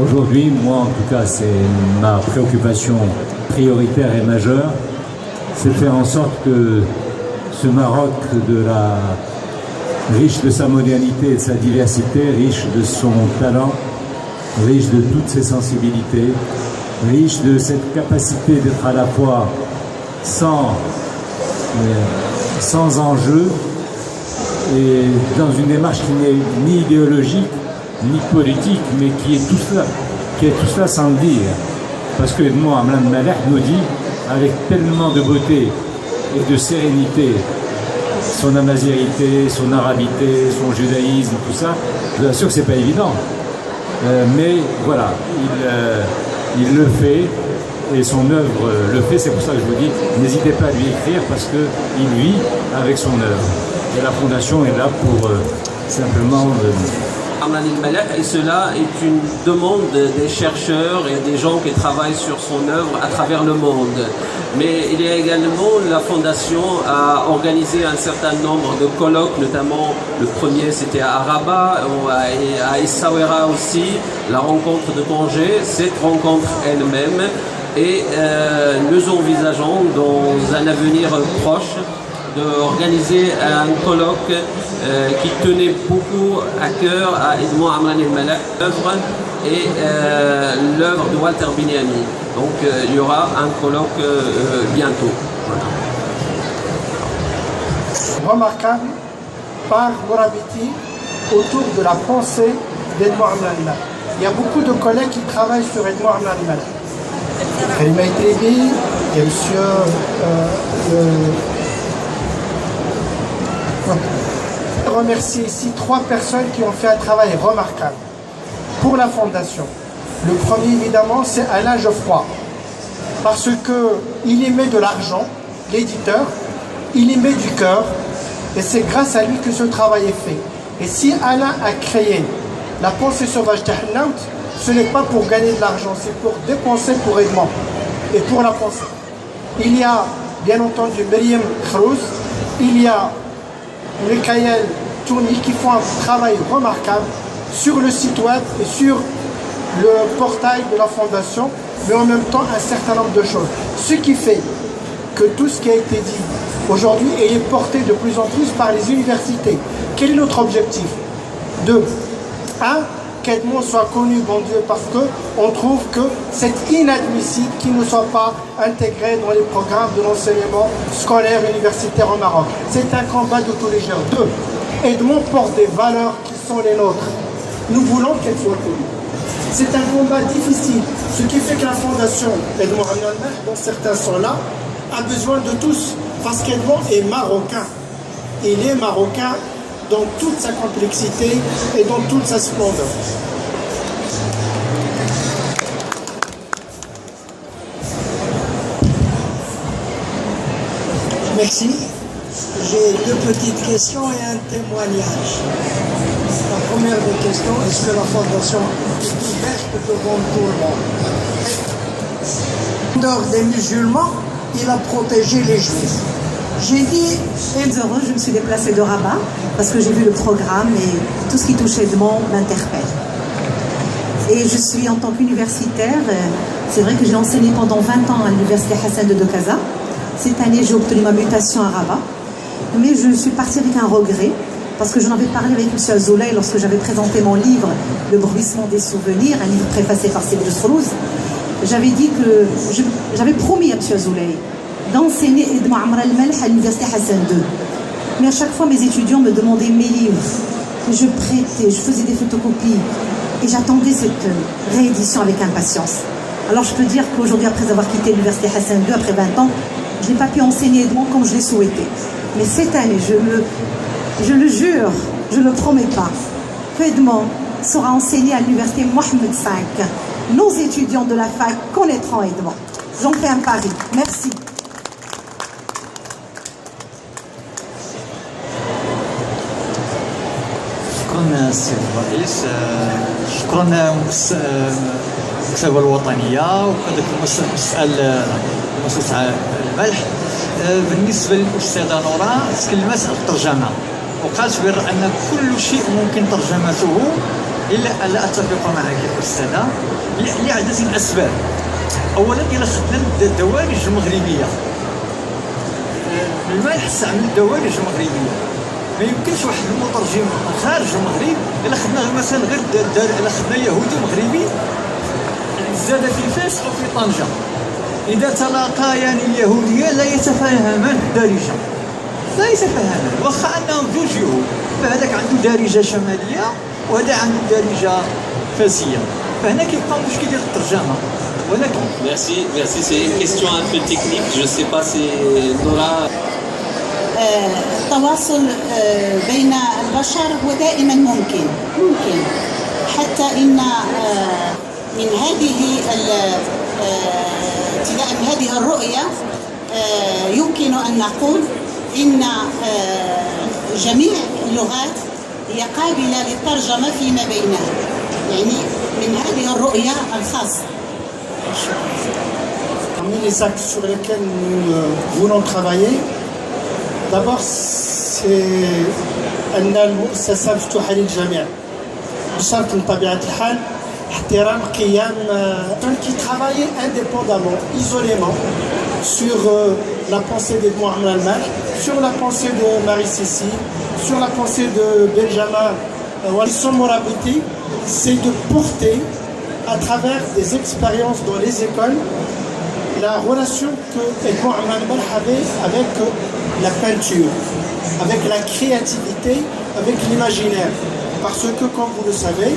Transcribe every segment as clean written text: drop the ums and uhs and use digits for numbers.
Aujourd'hui, moi en tout cas, c'est ma préoccupation prioritaire et majeure, c'est de faire en sorte que ce Maroc riche de sa modernité et de sa diversité, riche de son talent, riche de toutes ses sensibilités, riche de cette capacité d'être à la fois sans enjeu et dans une démarche qui n'est ni idéologique ni politique, mais qui est tout cela sans le dire. Parce que Edmond Hamlin Malek nous dit, avec tellement de beauté et de sérénité, son amazérité, son arabité, son judaïsme, tout ça, je vous assure que c'est pas évident. Mais voilà, il le fait, et son œuvre le fait, c'est pour ça que je vous dis, n'hésitez pas à lui écrire, parce qu'il vit avec son œuvre. Et la Fondation est là pour simplement... Et cela est une demande des chercheurs et des gens qui travaillent sur son œuvre à travers le monde. Mais il y a également, la Fondation a organisé un certain nombre de colloques, notamment le premier c'était à Rabat, et à Essaouira aussi, la rencontre de Tanger, cette rencontre elle-même. Et nous envisageons dans un avenir proche d'organiser un colloque qui tenait beaucoup à cœur à Edmond Hamlin Malek, l'œuvre et l'œuvre de Walter Bignami. Donc il y aura un colloque bientôt. Voilà. Remarquable par Morabiti autour de la pensée d'Edmond Hamlin Malek. Il y a beaucoup de collègues qui travaillent sur Edmond Hamlin Malek. Kalima Itrebi, il y a monsieur Je remercie ici 3 personnes qui ont fait un travail remarquable pour la Fondation. Le premier, évidemment, c'est Alain Geoffroy, parce qu'il y met de l'argent, l'éditeur, il y met du cœur, et c'est grâce à lui que ce travail est fait. Et si Alain a créé la pensée sauvage d'Ahnaout, ce n'est pas pour gagner de l'argent, c'est pour dépenser pour Edmond et pour la pensée. Il y a, bien entendu, Myriam Khrouz, il y a Michael Tourny qui font un travail remarquable sur le site web et sur le portail de la Fondation, mais en même temps un certain nombre de choses. Ce qui fait que tout ce qui a été dit aujourd'hui est porté de plus en plus par les universités. Quel est notre objectif? 2. 1. Qu'Edmond soit connu, bon Dieu, parce qu'on trouve que c'est inadmissible qu'il ne soit pas intégré dans les programmes de l'enseignement scolaire universitaire au Maroc. C'est un combat de tous les jours. 2. Edmond porte des valeurs qui sont les nôtres. Nous voulons qu'elles soient connues. C'est un combat difficile, ce qui fait que la Fondation Edmond Hamlin Malek, dont certains sont là, a besoin de tous, parce qu'Edmond est marocain. Il est marocain dans toute sa complexité et dans toute sa splendeur. Merci. J'ai 2 petites questions et un témoignage. La première des questions, est-ce que la Fondation est ouverte devant tout le monde? En dehors des musulmans, il a protégé les juifs. J'ai dit, je me suis déplacée de Rabat parce que j'ai vu le programme et tout ce qui touche Edmond m'interpelle. Et je suis en tant qu'universitaire, c'est vrai que j'ai enseigné pendant 20 ans à l'université Hassan de Casa. Cette année, j'ai obtenu ma mutation à Rabat. Mais je suis partie avec un regret parce que j'en avais parlé avec M. Azoulay lorsque j'avais présenté mon livre Le bruissement des souvenirs, un livre préfacé par Sébille Srouze. J'avais dit que j'avais promis à M. Azoulay d'enseigner Edmond Hamlin Malek à l'université Hassan II. Mais à chaque fois, mes étudiants me demandaient mes livres. Je prêtais, je faisais des photocopies. Et j'attendais cette réédition avec impatience. Alors je peux dire qu'aujourd'hui, après avoir quitté l'université Hassan II, après 20 ans, je n'ai pas pu enseigner Edmond comme je l'ai souhaité. Mais cette année, je le jure, je ne le promets pas, que Edmond sera enseigné à l'université Mohamed V. Nos étudiants de la fac connaîtront Edmond. J'en fais un pari. Merci. شكرا السيد الرئيس، شكرا المكتبة الوطنية وكذلك مؤسسة الملح. بالنسبة للأستاذة نورا تكلمت عن الترجمة وقالت بأن كل شيء ممكن ترجمته لا اتفق معك استاذه لعده اسباب. اولا الى خدنا الدوالج المغربيه، الملح استعمل الدوالج المغربيه، ما يمكنش واحد المترجم خارج المغرب الا خدنا مثلا غير الا خدنا يهودي مغربي زاد في فاس او في طنجه، اذا تلاقيان اليهوديان لا يتفاهمان الدارجه، لا يتفاهمان واخا انهم جوج يهود، فهذاك عنده دارجه شماليه وهذا عنده دارجه فاسيه، فهنا كيبقى مشكل ديال الترجمه. ولكن Merci, c'est une question un peu technique, je sais pas si Nora. التواصل بين البشر هو دائما ممكن حتى إن من هذه الرؤية يمكن أن نقول إن جميع اللغات هي قابلة للترجمة فيما بينها، يعني من هذه الرؤية الخاصة. Parmi les axes sur lesquels nous voulons travailler, d'abord c'est أن المؤسسة مفتوحة للجميع بشرط من طبيعة الحال احترام قيم qui travaillaient indépendamment, isolément sur la pensée d'Edmond Amran al-Maleh, sur la pensée de Marie-Cécile, sur la pensée de Benjamin Walson Morabiti, c'est de porter à travers des expériences dans les écoles la relation que Edmond Amran al-Maleh avait avec la peinture, avec la créativité, avec l'imaginaire. Parce que, comme vous le savez,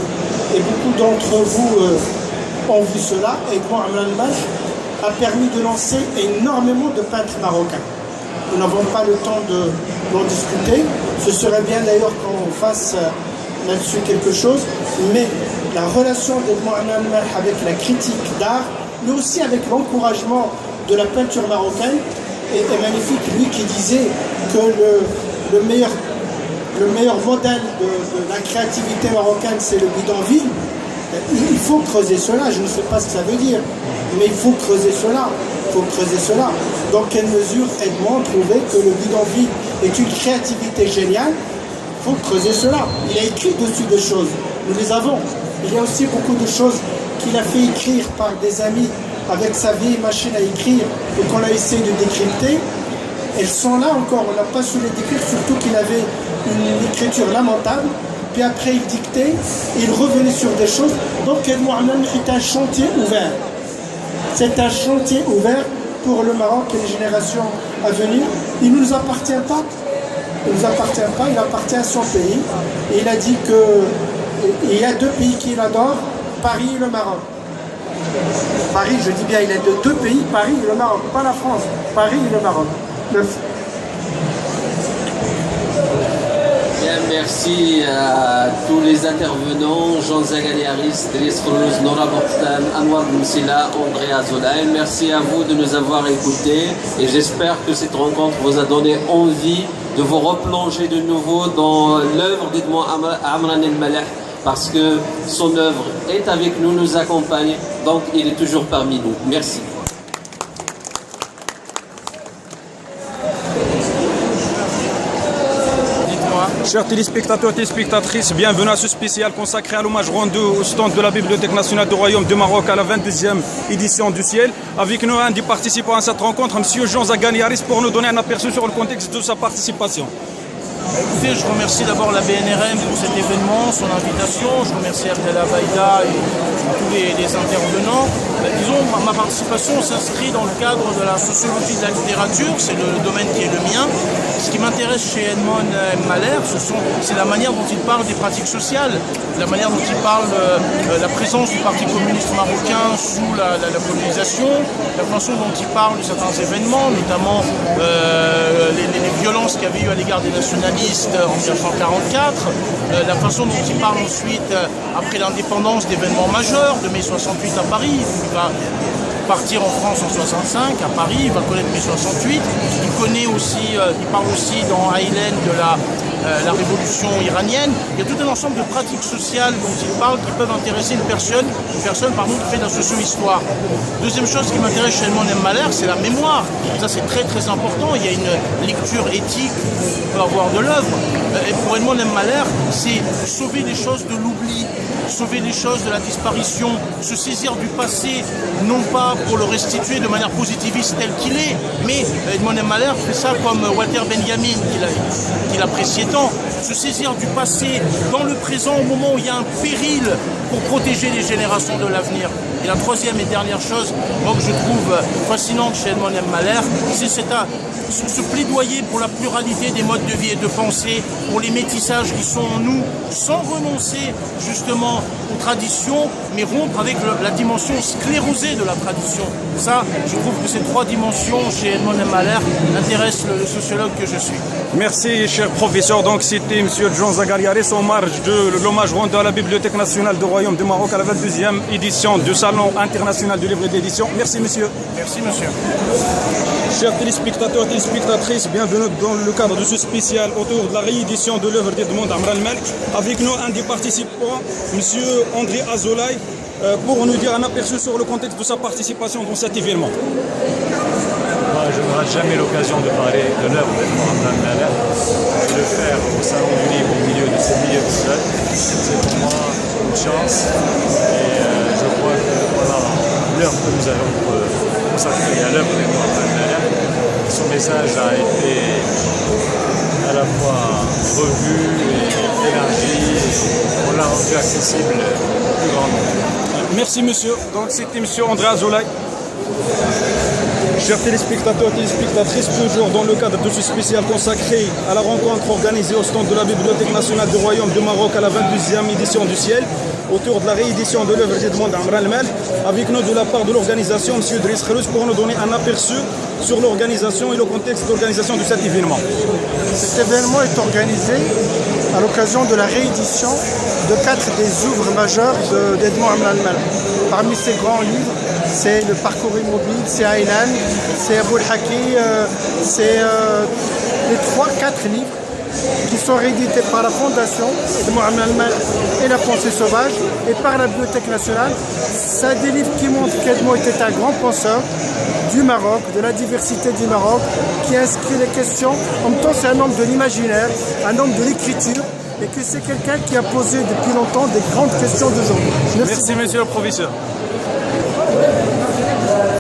et beaucoup d'entre vous ont vu cela, Edmond Amran al-Maleh a permis de lancer énormément de peintres marocains. Nous n'avons pas le temps d'en discuter. Ce serait bien d'ailleurs qu'on fasse là-dessus quelque chose. Mais la relation d'Edmond Amran al-Maleh avec la critique d'art, mais aussi avec l'encouragement de la peinture marocaine, est magnifique. Lui qui disait que le meilleur modèle de la créativité marocaine, c'est le bidonville. Il faut creuser cela, je ne sais pas ce que ça veut dire, mais il faut creuser cela. Dans quelle mesure Edmond trouvait que le bidonville est une créativité géniale? Il faut creuser cela. Il a écrit dessus des choses, nous les avons. Il y a aussi beaucoup de choses qu'il a fait écrire par des amis avec sa vieille machine à écrire et qu'on a essayé de décrypter. Elles sont là encore, on n'a pas su les décrire, surtout qu'il avait une écriture lamentable. Puis après il dictait, il revenait sur des choses. Donc Edmond Amran est un chantier ouvert. C'est un chantier ouvert pour le Maroc et les générations à venir. Il ne nous appartient pas. Il appartient à son pays. Et il a dit qu'il y a deux pays qu'il adore, Paris et le Maroc. Paris, je dis bien, il est de deux pays, Paris et le Maroc, pas la France, Paris et le Maroc. Bien, merci à tous les intervenants, Jean Zagaliaris, Driss Khourouz, Nora Bokhtan, Anwar Moussila, André Azolaï. Merci à vous de nous avoir écoutés et j'espère que cette rencontre vous a donné envie de vous replonger de nouveau dans l'œuvre d'Edmond Amran al-Maleh, parce que son œuvre est avec nous, nous accompagne, donc il est toujours parmi nous. Merci. Chers téléspectateurs et téléspectatrices, bienvenue à ce spécial consacré à l'hommage rendu au stand de la Bibliothèque nationale du Royaume du Maroc à la 22e édition du Ciel. Avec nous, un des participants à cette rencontre, M. Jean Zagaliaris, pour nous donner un aperçu sur le contexte de sa participation. Écoutez, je remercie d'abord la BNRM pour cet événement, son invitation. Je remercie Abdallah Baïda et tous les intervenants. Disons, ma participation s'inscrit dans le cadre de la sociologie de la littérature, c'est le domaine qui est le mien. Ce qui m'intéresse chez Edmond Maleh, c'est la manière dont il parle des pratiques sociales, la manière dont il parle de la présence du Parti communiste marocain sous la colonisation, la façon dont il parle de certains événements, notamment les violences qu'il y avait eu à l'égard des nationalistes en 1944, la façon dont il parle ensuite, après l'indépendance, d'événements majeurs, de mai 68 à Paris. Il va partir en France en 65, à Paris, il va connaître mai 68. Il parle aussi dans Haïlen de la révolution iranienne. Il y a tout un ensemble de pratiques sociales dont il parle qui peuvent intéresser une personne qui fait de la socio-histoire. Deuxième chose qui m'intéresse chez Edmond Maleh, c'est la mémoire. Ça, c'est très très important. Il y a une lecture éthique qu'on peut avoir de l'œuvre. Et pour Edmond Maleh, c'est sauver les choses de l'oubli. sauver les choses de la disparition, se saisir du passé, non pas pour le restituer de manière positiviste tel qu'il est, mais Edmond M. Malherbe fait ça comme Walter Benjamin, qu'il appréciait tant, se saisir du passé dans le présent au moment où il y a un péril pour protéger les générations de l'avenir. Et la troisième et dernière chose, moi, que je trouve fascinante chez Edmond M. Malherbe, c'est ce plaidoyer pour la pluralité des modes de vie et de pensée, pour les métissages qui sont en nous, sans renoncer justement aux traditions, mais rompre avec la dimension sclérosée de la tradition. Ça, je trouve que ces trois dimensions chez Edmond M. Malherbe intéressent le sociologue que je suis. Merci, cher professeur. Donc, c'était M. John Zagariaris en marge de l'hommage rendu à la Bibliothèque nationale du Royaume du Maroc à la 22e édition du Salon international du livre d'édition. Merci, monsieur. Merci, monsieur. Chers téléspectateurs et téléspectatrices, bienvenue dans le cadre de ce spécial autour de la réédition de l'œuvre d'Edmond Amr al-Malek. Avec nous, un des participants, M. André Azoulay, pour nous dire un aperçu sur le contexte de sa participation dans cet événement. Je n'aurai jamais l'occasion de parler de l'œuvre d'Edmond Amr al-Malek. Je vais le faire au Salon du Livre au milieu de ces milliers de jeunes. C'est pour moi une chance et je crois que voilà, l'heure que nous allons consacrer à l'œuvre d'Edmond Amr al-Malek, son message a été à la fois revu et élargi. On l'a rendu accessible au plus grand nombre. Merci, monsieur. Donc, c'était M. André Azoulay. Chers téléspectateurs et téléspectatrices, toujours dans le cadre de ce spécial consacré à la rencontre organisée au stand de la Bibliothèque nationale du Royaume du Maroc à la 22e édition du Ciel, autour de la réédition de l'œuvre d'Edmond Amr al-Malek, avec nous de la part de l'organisation, M. Driss Kharouz, pour nous donner un aperçu sur l'organisation et le contexte d'organisation de cet événement. Cet événement est organisé à l'occasion de la réédition de 4 des œuvres majeures d'Edmond Amr al-Malek. Parmi ces grands livres, c'est le parcours immobile, c'est Aylan, c'est Abou al-Haki, c'est les 3-4 livres qui sont réédités par la Fondation Edmond Amr al-Malek et la Pensée sauvage et par la Bibliothèque nationale. C'est des livres qui montrent qu'Edmond était un grand penseur du Maroc, de la diversité du Maroc, qui inscrit les questions. En même temps, c'est un homme de l'imaginaire, un homme de l'écriture, et que c'est quelqu'un qui a posé depuis longtemps des grandes questions d'aujourd'hui. Merci, monsieur le professeur.